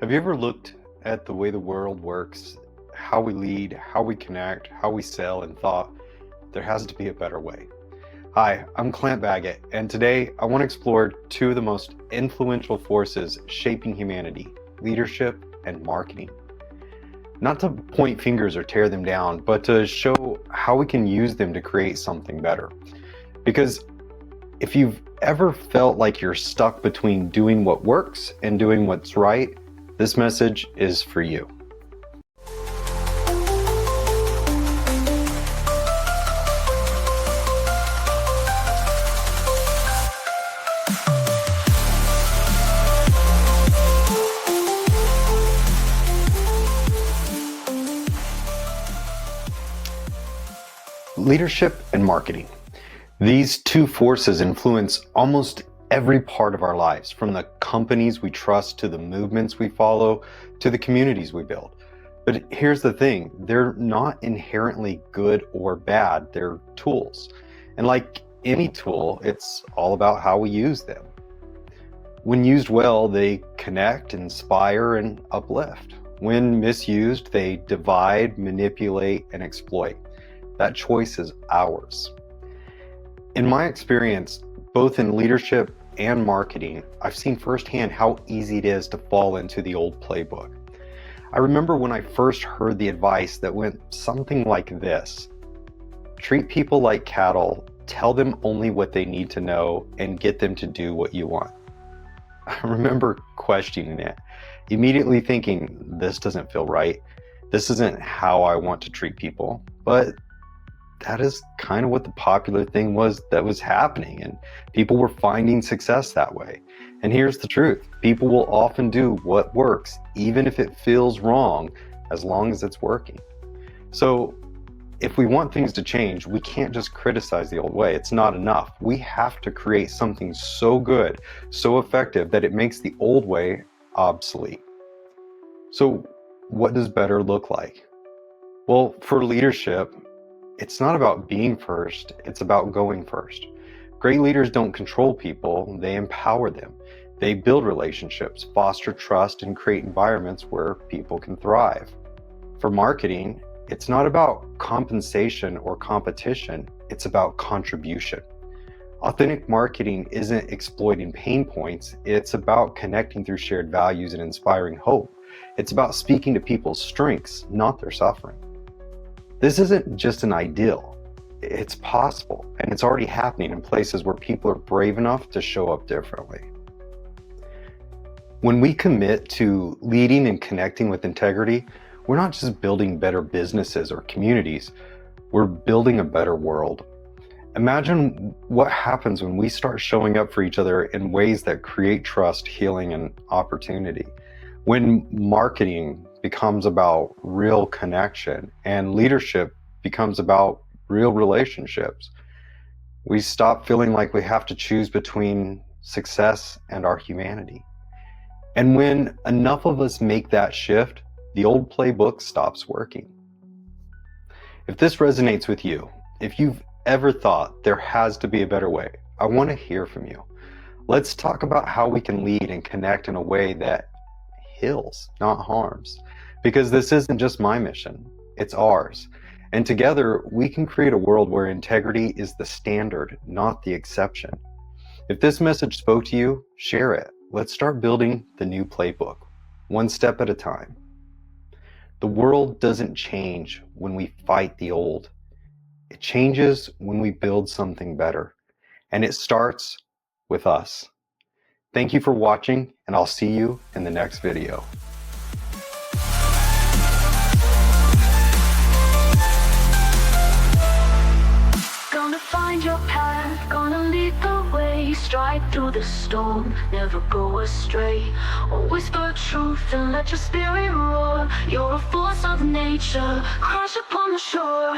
Have you ever looked at the way the world works, how we lead, how we connect, how we sell, and thought, there has to be a better way? Hi, I'm Clint Baggett, and today I want to explore two of the most influential forces shaping humanity: leadership and marketing. Not to point fingers or tear them down, but to show how we can use them to create something better. Because if you've ever felt like you're stuck between doing what works and doing what's right, this message is for you. Leadership and marketing. These two forces influence almost every part of our lives, from the companies we trust to the movements we follow to the communities we build. But here's the thing, they're not inherently good or bad, they're tools. And like any tool, it's all about how we use them. When used well, they connect, inspire, and uplift. When misused, they divide, manipulate, and exploit. That choice is ours. In my experience, both in leadership and marketing, I've seen firsthand how easy it is to fall into the old playbook. I remember when I first heard the advice that went something like this: treat people like cattle, tell them only what they need to know, and get them to do what you want. I remember questioning it, immediately thinking, this doesn't feel right. This isn't how I want to treat people. But that is kind of what the popular thing was that was happening, and people were finding success that way. And here's the truth: people will often do what works, even if it feels wrong, as long as it's working. So if we want things to change, we can't just criticize the old way. It's not enough. We have to create something so good, so effective, that it makes the old way obsolete. So what does better look like? Well, for leadership, it's not about being first, it's about going first. Great leaders don't control people, they empower them. They build relationships, foster trust, and create environments where people can thrive. For marketing, it's not about compensation or competition, it's about contribution. Authentic marketing isn't exploiting pain points, it's about connecting through shared values and inspiring hope. It's about speaking to people's strengths, not their suffering. This isn't just an ideal, it's possible, and it's already happening in places where people are brave enough to show up differently. When we commit to leading and connecting with integrity, we're not just building better businesses or communities, we're building a better world. Imagine what happens when we start showing up for each other in ways that create trust, healing, and opportunity. When marketing becomes about real connection and leadership becomes about real relationships, we stop feeling like we have to choose between success and our humanity. And when enough of us make that shift, the old playbook stops working. If this resonates with you, if you've ever thought there has to be a better way, I want to hear from you. Let's talk about how we can lead and connect in a way that heals, not harms. Because this isn't just my mission, it's ours. And together, we can create a world where integrity is the standard, not the exception. If this message spoke to you, share it. Let's start building the new playbook, one step at a time. The world doesn't change when we fight the old. It changes when we build something better. And it starts with us. Thank you for watching, and I'll see you in the next video. Gonna find your path, gonna lead the way, stride through the storm, never go astray. Always the truth and let your spirit roar. You're a force of nature, crash upon the shore.